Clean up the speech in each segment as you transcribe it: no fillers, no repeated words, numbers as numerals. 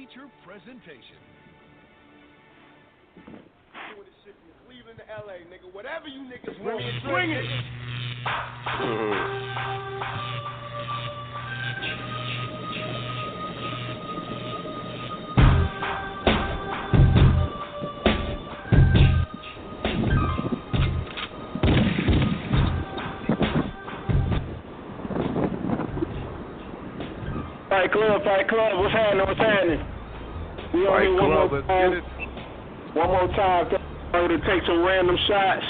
feature presentation. Doing this shit from Cleveland to LA, nigga. Whatever you niggas want, bring it. Fight Club, what's happening? We on here one more time to take some random shots.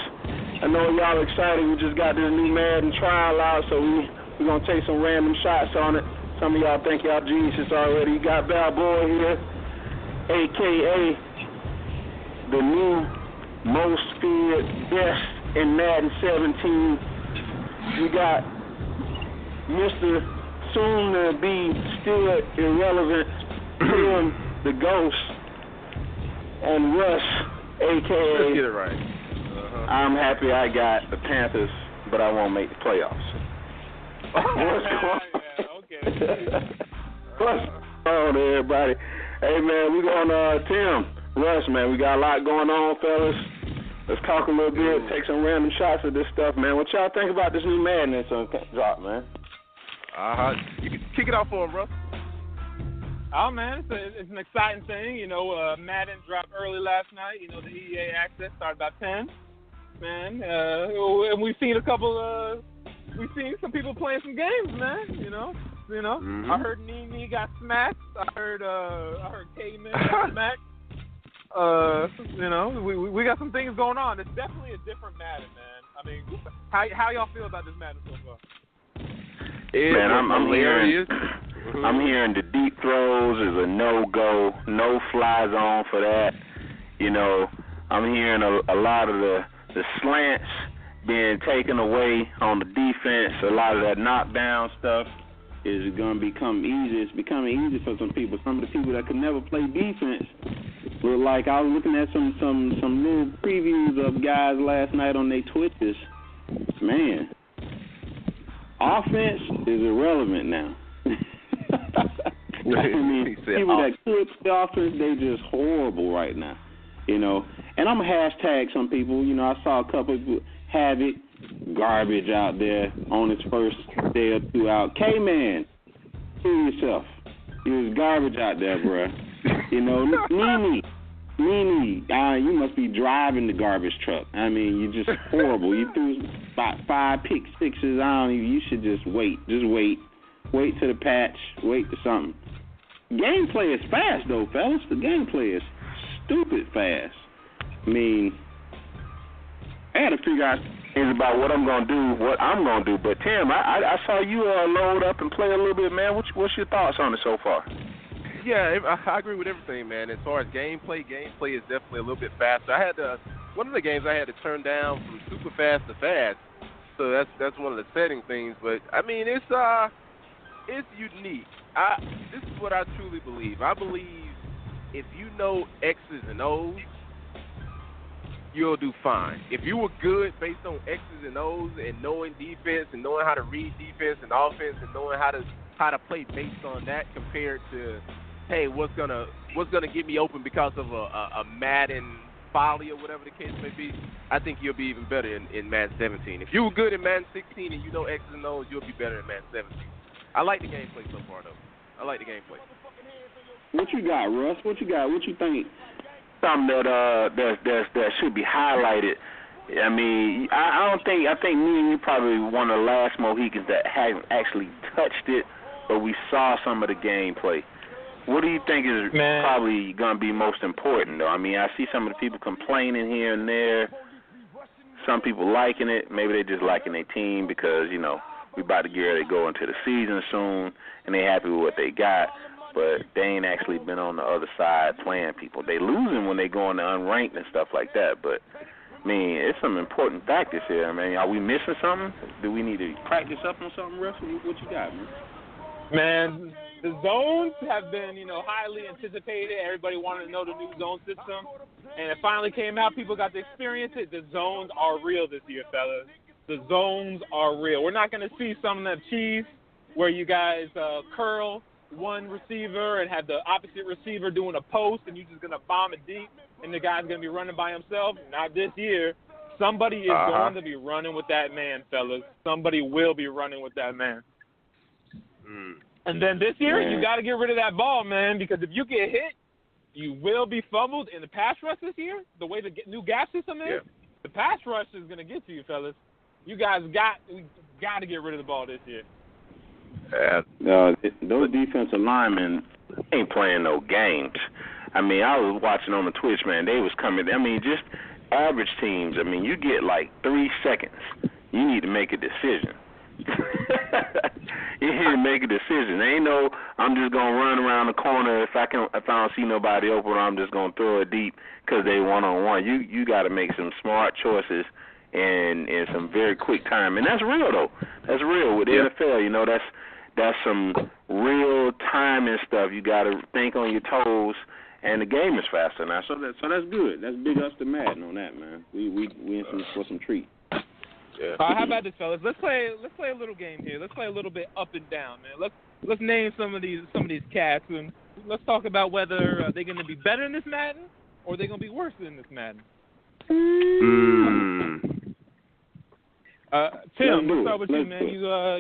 I know y'all excited. We just got this new Madden trial out, so we're going to take some random shots on it. Some of y'all think y'all geniuses already. You got Balboa here, a.k.a. the new most feared guest in Madden 17. We got Mr. soon-to-be still irrelevant, Tim the Ghost, and Russ, a.k.a. Let's get it right. I'm happy I got the Panthers, but I won't make the playoffs. What's going on? Okay. What's going on, everybody? Hey, man, we going Tim, Russ, man, we got a lot going on, fellas. Let's talk a little bit, take some random shots of this stuff, man. What y'all think about this new Madden that's on drop, man? You can kick it off for him, bro. Oh, man, it's an exciting thing. You know, Madden dropped early last night. You know, the EA access started about 10. Man, and we've seen some people playing some games, man. You know. Mm-hmm. I heard Nene got smacked. I heard K-Man got smacked. You know, we got some things going on. It's definitely a different Madden, man. I mean, how y'all feel about this Madden so far? Man, I'm hearing the deep throws is a no-go, no fly zone for that. You know, I'm hearing a lot of the slants being taken away on the defense. A lot of that knockdown stuff is going to become easy. It's becoming easy for some people. Some of the people that could never play defense look like I was looking at some little previews of guys last night on their Twitches. Man. Offense is irrelevant now. I mean, people that could play offense, they just horrible right now. You know, and I'm going to hashtag some people. You know, I saw a couple of people have it garbage out there on its first day or two out. K-Man, kill yourself. It was garbage out there, bro. You know, Nene, you must be driving the garbage truck. I mean, you're just horrible. You threw about 5 pick sixes. You should just wait. Just wait. Wait to the patch. Wait to something. Gameplay is fast, though, fellas. The gameplay is stupid fast. I mean, I had to figure out things about what I'm going to do. But, Tim, I saw you load up and play a little bit, man. What's your thoughts on it so far? Yeah, I agree with everything, man. As far as gameplay is definitely a little bit faster. One of the games I had to turn down from super fast to fast, so that's one of the setting things. But I mean, it's unique. This is what I truly believe. I believe if you know X's and O's, you'll do fine. If you were good based on X's and O's and knowing defense and knowing how to read defense and offense and knowing how to play based on that compared to, hey, what's gonna get me open because of a Madden folly or whatever the case may be, I think you'll be even better in Madden 17. If you were good in Madden 16 and you know X's and O's, you'll be better in Madden 17. I like the gameplay so far, though. I like the gameplay. What you got, Russ? What you got? What you think? Something that should be highlighted. I mean, I think me and you probably one of the last Mohicans that haven't actually touched it, but we saw some of the gameplay. What do you think is probably going to be most important, though? I mean, I see some of the people complaining here and there. Some people liking it. Maybe they're just liking their team because, you know, we about to get ready to go into the season soon, and they happy with what they got. But they ain't actually been on the other side playing people. They losing when they go into unranked and stuff like that. But, I mean, it's some important factors here. I mean, are we missing something? Do we need to practice up on something, Russ? What you got, man? Man, the zones have been, highly anticipated. Everybody wanted to know the new zone system. And it finally came out. People got to experience it. The zones are real this year, fellas. The zones are real. We're not going to see some of that cheese where you guys curl one receiver and have the opposite receiver doing a post, and you're just going to bomb it deep, and the guy's going to be running by himself. Not this year. Somebody is going to be running with that man, fellas. Somebody will be running with that man. And then this year, you got to get rid of that ball, man, because if you get hit, you will be fumbled. In the pass rush this year, the way the new gap system is, the pass rush is going to get to you, fellas. You guys got to get rid of the ball this year. Those defensive linemen ain't playing no games. I mean, I was watching on the Twitch, man. They was coming. I mean, just average teams. I mean, you get like 3 seconds. You need to make a decision. You need to make a decision. Ain't no, I'm just gonna run around the corner if I don't see nobody open, I'm just gonna throw it deep because they one-on-one. You got to make some smart choices in some very quick time, and that's real though. That's real with the NFL. You know, that's some real time and stuff. You got to think on your toes, and the game is faster now. So that's good. That's big ups to Madden on that, man. We in for some treat. Yeah. How about this, fellas? Let's play a little game here. Let's play a little bit up and down, man. Let's name some of these cats, and let's talk about whether they're going to be better in this Madden or they're going to be worse in this Madden. Tim, let's start with you, man.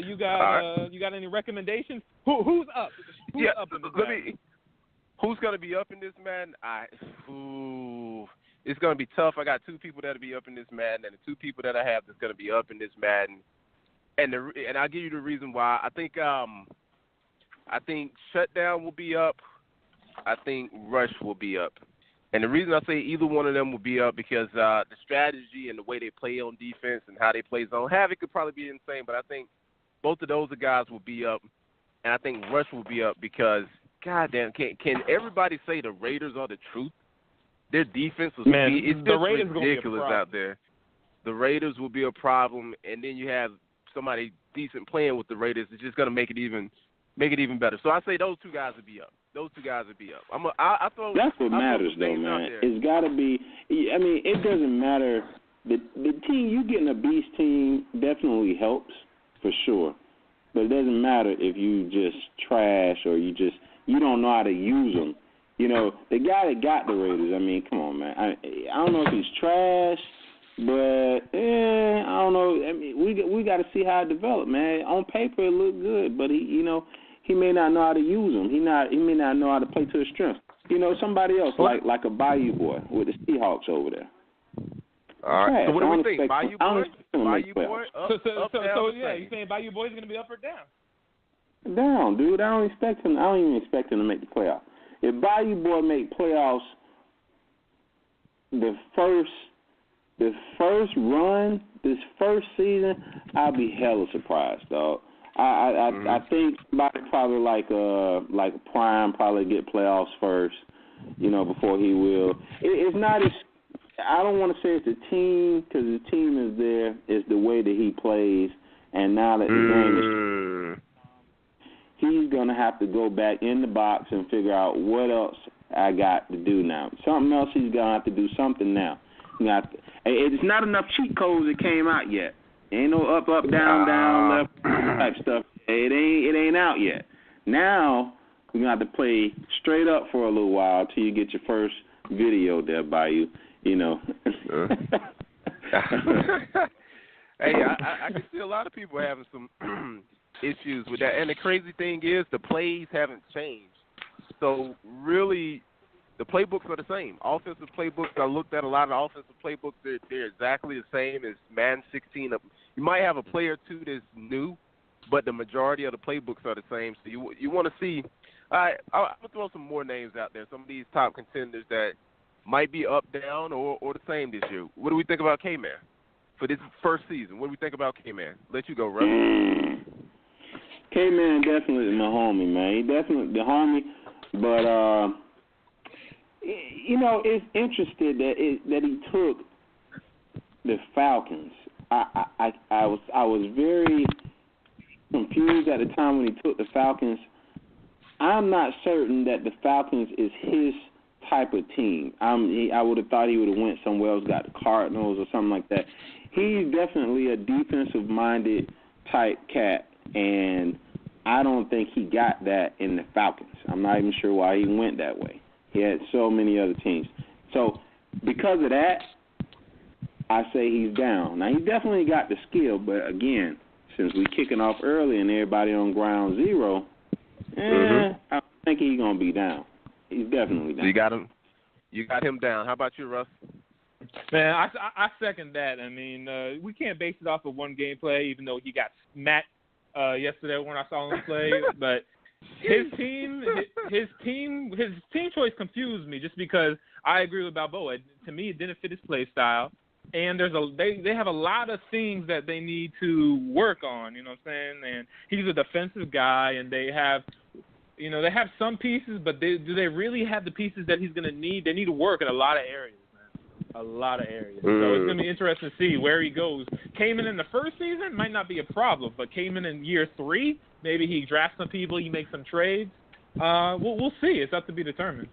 You got any recommendations? Who's up? Who's up in this Madden? Who's going to be up in this Madden? It's going to be tough. I got 2 people that'll be up in this Madden, and the 2 people that I have that's going to be up in this Madden. And I'll give you the reason why. I think Shutdown will be up. I think Rush will be up. And the reason I say either one of them will be up because the strategy and the way they play on defense and how they play zone, Havoc could probably be insane, but I think both of those guys will be up. And I think Rush will be up because, goddamn, can everybody say the Raiders are the truth? Their defense was it's just ridiculous out there. The Raiders will be a problem, and then you have somebody decent playing with the Raiders. It's just going to make it even better. So I say those 2 guys will be up. I throw. That's what matters, though, man. It's got to be. I mean, it doesn't matter. The team you getting a beast team definitely helps for sure, but it doesn't matter if you just trash or you don't know how to use them. You know, the guy that got the Raiders, I mean, come on, man. I don't know if he's trash, but I don't know. I mean, we got to see how it develops, man. On paper, it looked good, but he may not know how to use them. He may not know how to play to his strengths. You know, somebody else like a Bayou boy with the Seahawks over there. All right. So what do we think? Bayou boy? You saying Bayou boy is going to be up or down? Down, dude. I don't even expect him to make the playoffs. If Bayou Boy make playoffs, the first run, this first season, I'll be hella surprised, dog. I think somebody probably like Prime probably get playoffs first, you know, before he will. It's not as I don't want to say it's the team because the team is there. It's the way that he plays, and now that the game is. He's going to have to go back in the box and figure out what else I got to do now. Something else he's going to have to do something now. It's not enough cheat codes that came out yet. Ain't no up, down, left type stuff. It ain't out yet. Now we're going to have to play straight up for a little while till you get your first video there by you know. Hey, I can see a lot of people having some issues with that. And the crazy thing is the plays haven't changed. So really the playbooks are the same. Offensive playbooks, I looked at a lot of offensive playbooks. They're exactly the same as Madden 16. You might have a player or 2 that's new, but the majority of the playbooks are the same. So you want to see I'm going to throw some more names out there, some of these top contenders that might be up, down, or the same this year. What do we think about K-Man for this first season? What do we think about K-Man? Let you go, Russ. K-Man definitely my homie, man. He definitely the homie, but you know, it's interesting that he took the Falcons. I was very confused at the time when he took the Falcons. I'm not certain that the Falcons is his type of team. I would have thought he would have went somewhere else, got the Cardinals or something like that. He's definitely a defensive-minded type cat, and I don't think he got that in the Falcons. I'm not even sure why he went that way. He had so many other teams. So because of that, I say he's down. Now, he definitely got the skill, but again, since we kicking off early and everybody on ground zero, I don't think he's going to be down. He's definitely down. You got him down. How about you, Russ? Man, I second that. I mean, we can't base it off of one gameplay, even though he got smacked yesterday when I saw him play. But his team choice confused me just because I agree with Balboa. To me, it didn't fit his play style, and they have a lot of things that they need to work on. You know what I'm saying? And he's a defensive guy, and they have some pieces, but do they really have the pieces that he's going to need? They need to work in a lot of areas. A lot of areas. So it's going to be interesting to see where he goes. Came in the first season, might not be a problem, but came in year 3, maybe he drafts some people, he makes some trades. We'll see. It's up to be determined.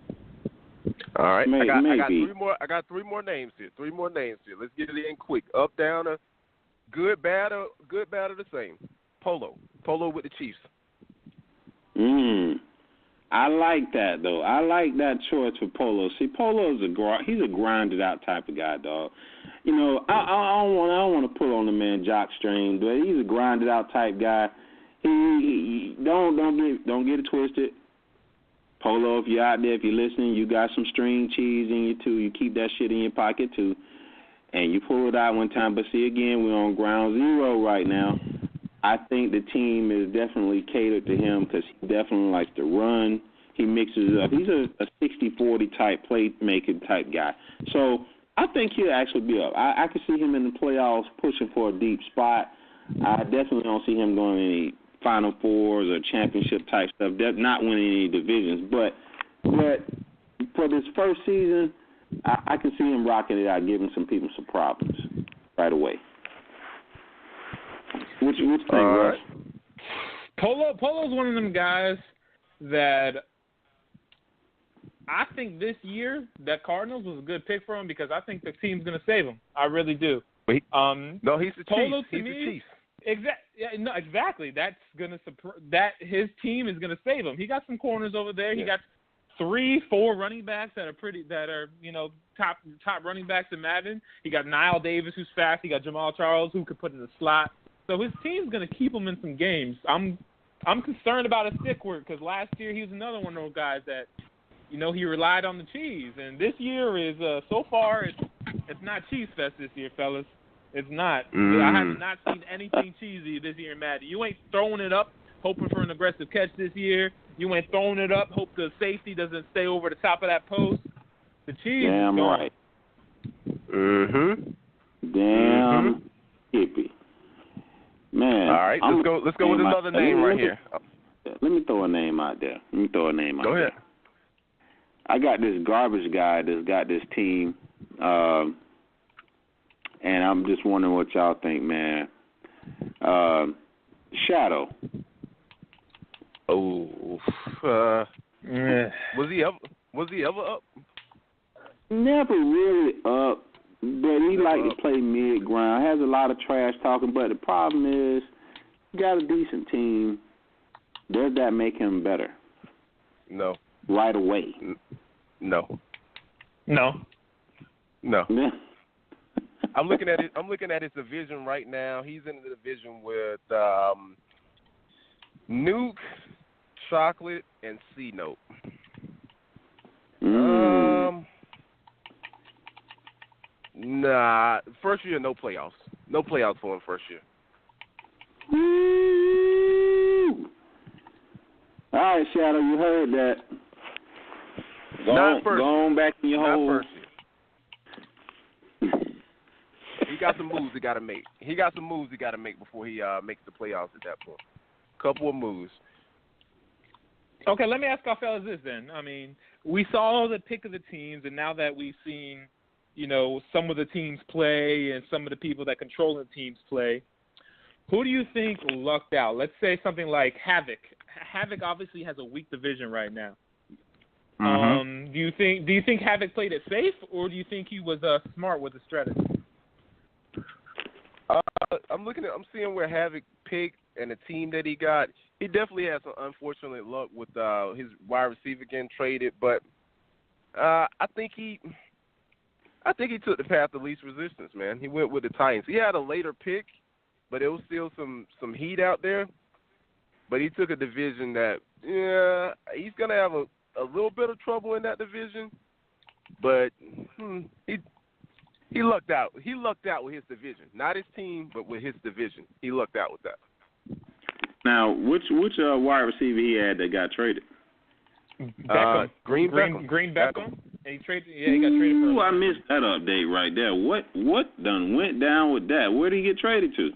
All right. I got three more names here. Let's get it in quick. Up, down, good, bad, or the same. Polo with the Chiefs. I like that, though. I like that choice for Polo. See, Polo's he's a grinded out type of guy, dog. You know, I don't want to pull on the man jockstring, but he's a grinded out type guy. He don't get it twisted. Polo, if you're out there, if you're listening, you got some string cheese in you too. You keep that shit in your pocket too, and you pull it out one time. But see, again, we're on ground zero right now. I think the team is definitely catered to him because he definitely likes to run. He mixes it up. He's a 60-40 type playmaking type guy. So I think he'll actually be up. I can see him in the playoffs pushing for a deep spot. I definitely don't see him going any Final Fours or championship type stuff, not winning any divisions. But for this first season, I can see him rocking it out, giving some people some problems right away. What you think, Russ? Polo's one of them guys that I think this year that Cardinals was a good pick for him because I think the team's going to save him. I really do. No, he's the Polo Chiefs. He's the Chiefs. Exactly. That's gonna his team is gonna save him. He got some corners over there. Yeah. He got 3-4 running backs that are top running backs in Madden. He got Niall Davis who's fast. He got Jamal Charles who could put in the slot. So his team's gonna keep him in some games. I'm concerned about his stick work because last year he was another one of those guys that he relied on the cheese. And this year is so far it's not cheese fest this year, fellas. It's not. I have not seen anything cheesy this year in Madden. You ain't throwing it up, hoping for an aggressive catch this year. You ain't throwing it up, hope the safety doesn't stay over the top of that post. The cheese is gone. Right. Damn hippie. Man. All right, let's go with another name right here. Let me throw a name out there. Go ahead. I got this garbage guy that's got this team. And I'm just wondering what y'all think, man. Shadow. Oh, was he ever up? Never really up, but he liked to play mid-ground. Has a lot of trash talking, but the problem is, he got a decent team. Does that make him better? No. Right away? No. I'm looking at his division right now. He's in the division with Nuke, Chocolate, and C Note. Nah. First year, no playoffs. No playoffs for him first year. All right, Shadow, you heard that. Go on back in your hole. Not first year. He got some moves he got to make before he makes the playoffs at that point. Couple of moves. Okay, let me ask our fellas this then. I mean, we saw the pick of the teams, and now that we've seen, some of the teams play and some of the people that control the teams play, who do you think lucked out? Let's say something like Havoc. Havoc obviously has a weak division right now. Do you think Havoc played it safe, or do you think he was smart with the strategy? I'm seeing where Havoc picked and the team that he got. he definitely had some unfortunate luck with his wide receiver getting traded, but I think he took the path of least resistance, man. He went with the Titans. He had a later pick, but it was still some heat out there. But he took a division that, he's going to have a little bit of trouble in that division. But he lucked out. He lucked out with his division. Not his team, but with his division. He lucked out with that. Now, which wide receiver he had that got traded? Beckham. Green Beckham. And he got traded for. I missed that update right there. What done went down with that? Where did he get traded to?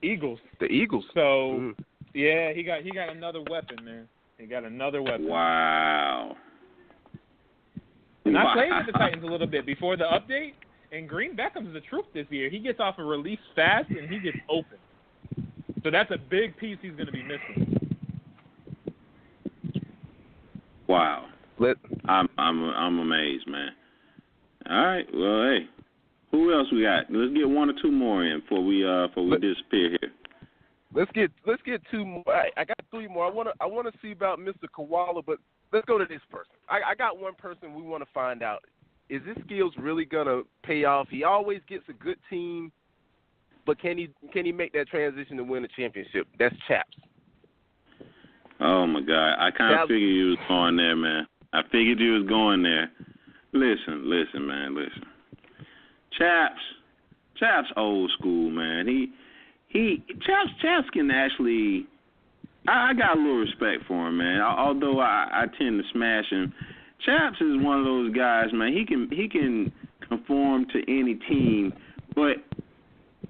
Eagles. The Eagles. So yeah, he got another weapon, man. He got another weapon. Wow. And I played with the Titans a little bit before the update, and Green Beckham's the truth this year. He gets off a release fast and he gets open. So that's a big piece he's going to be missing. Wow. I'm amazed, man. All right. Well, hey, who else we got? Let's get one or two more in before we disappear here. Let's get two more. I got three more. I want to see about Mr. Koala, but let's go to this person. I got one person we want to find out. Is his skills really gonna pay off? He always gets a good team, but can he make that transition to win a championship? That's Chaps. Oh my God! I kind of figured you was going there, man. I figured you was going there. Listen, man. Chaps, old school, man. Chaps can actually. I got a little respect for him, man. Although I tend to smash him, Chaps is one of those guys, man. He can conform to any team, but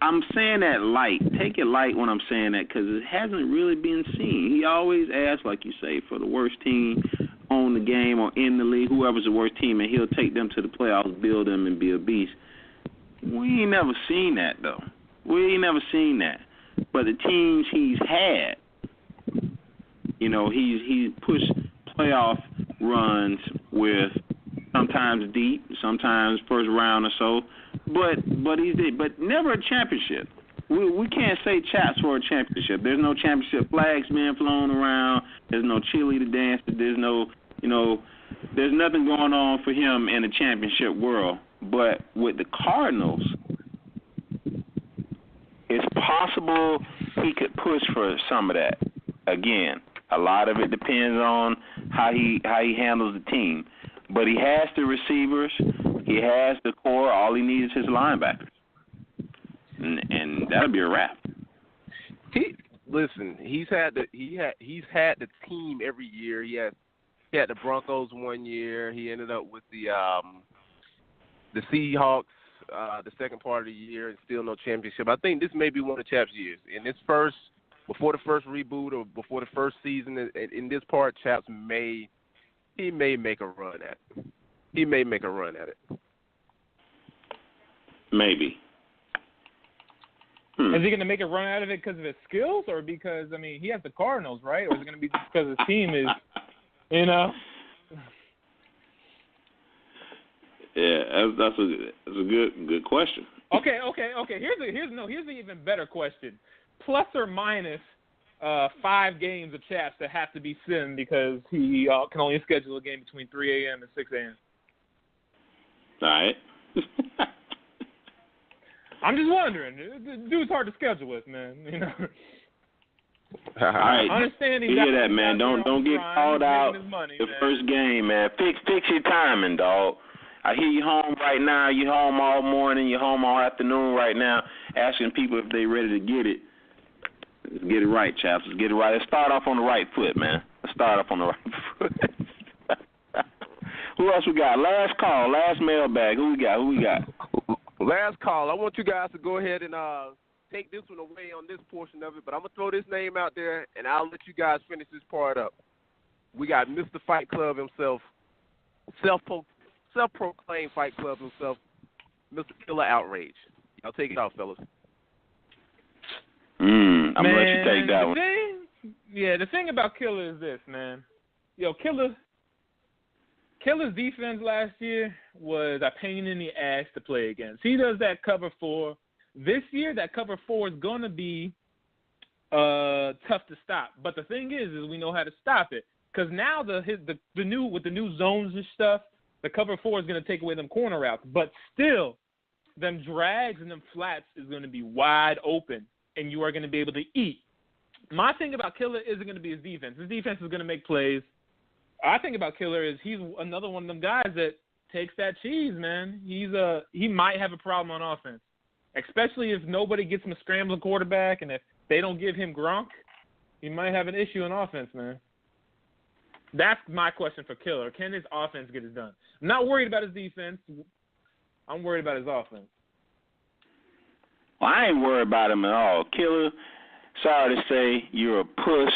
I'm saying that light. Take it light when I'm saying that because it hasn't really been seen. He always asks, like you say, for the worst team on the game or in the league, whoever's the worst team, and he'll take them to the playoffs, build them, and be a beast. We ain't never seen that, though. We ain't never seen that. But the teams he's had, you know, he's pushed playoff runs with sometimes deep, sometimes first round or so, but never a championship. We can't say Chaps for a championship. There's no championship flags being flown around. There's no cheerleader dance. There's no, there's nothing going on for him in the championship world. But with the Cardinals, it's possible he could push for some of that. Again, a lot of it depends on how he handles the team. But he has the receivers. He has the core. All he needs is his linebackers. And that'll be a wrap. He's had the team every year. He had the Broncos one year. He ended up with the Seahawks the second part of the year and still no championship. I think this may be one of Chaps' years. Before the first reboot or before the first season, in this part, Chaps may make a run at it. He may make a run at it. Maybe. Is he going to make a run out of it because of his skills or because, he has the Cardinals, right? Or is it going to be just because his team is, Yeah, that's a good question. Okay. Here's the even better question. Plus or minus 5 games of Chaps that have to be sim because he can only schedule a game between 3 a.m. and 6 a.m. All right. I'm just wondering. The dude's hard to schedule with, man. All right. Understanding you hear that, man? Don't get called out the first game, man. Fix your timing, dog. I hear you home right now. You home all morning. You home all afternoon right now, asking people if they ready to get it. Let's get it right, Chaps. Let's get it right. Let's start off on the right foot, man. Who else we got? Last call, last mailbag. Who we got? Last call. I want you guys to go ahead and take this one away on this portion of it, but I'm going to throw this name out there, and I'll let you guys finish this part up. We got Mr. Fight Club himself, self-proclaimed Fight Club himself, Mr. Killer Outrage. Y'all take it off, fellas. I'm going to let you take that one. The thing about Killer is this, man. Killer's defense last year was a pain in the ass to play against. He does that cover 4. This year, that cover 4 is going to be tough to stop. But the thing is we know how to stop it. Because now the new zones and stuff, the cover 4 is going to take away them corner routes. But still, them drags and them flats is going to be wide open, and you are going to be able to eat. My thing about Killer isn't going to be his defense. His defense is going to make plays. I think about Killer is he's another one of them guys that takes that cheese, man. He might have a problem on offense, especially if nobody gets him a scrambling quarterback, and if they don't give him Gronk, he might have an issue on offense, man. That's my question for Killer. Can his offense get it done? I'm not worried about his defense. I'm worried about his offense. Well, I ain't worried about him at all. Killer, sorry to say, you're a puss,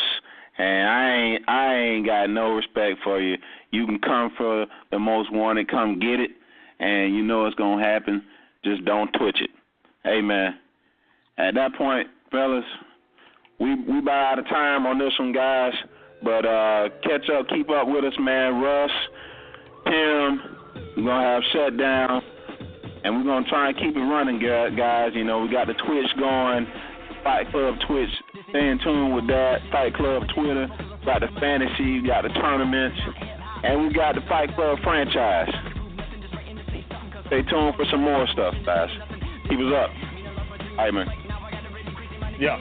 and I ain't got no respect for you. You can come for the most wanted, come get it, and you know it's going to happen. Just don't twitch it. Hey, man, at that point, fellas, we about out of time on this one, guys. But catch up, keep up with us, man. Russ, Tim, we're going to have shutdown, and we're going to try and keep it running, guys. You know, we got the Twitch going, Fight Club Twitch. Stay in tune with that. Fight Club Twitter. Got the fantasy, we got the tournaments, and we got the Fight Club franchise. Stay tuned for some more stuff, guys. Keep us up. All right, man. Yeah.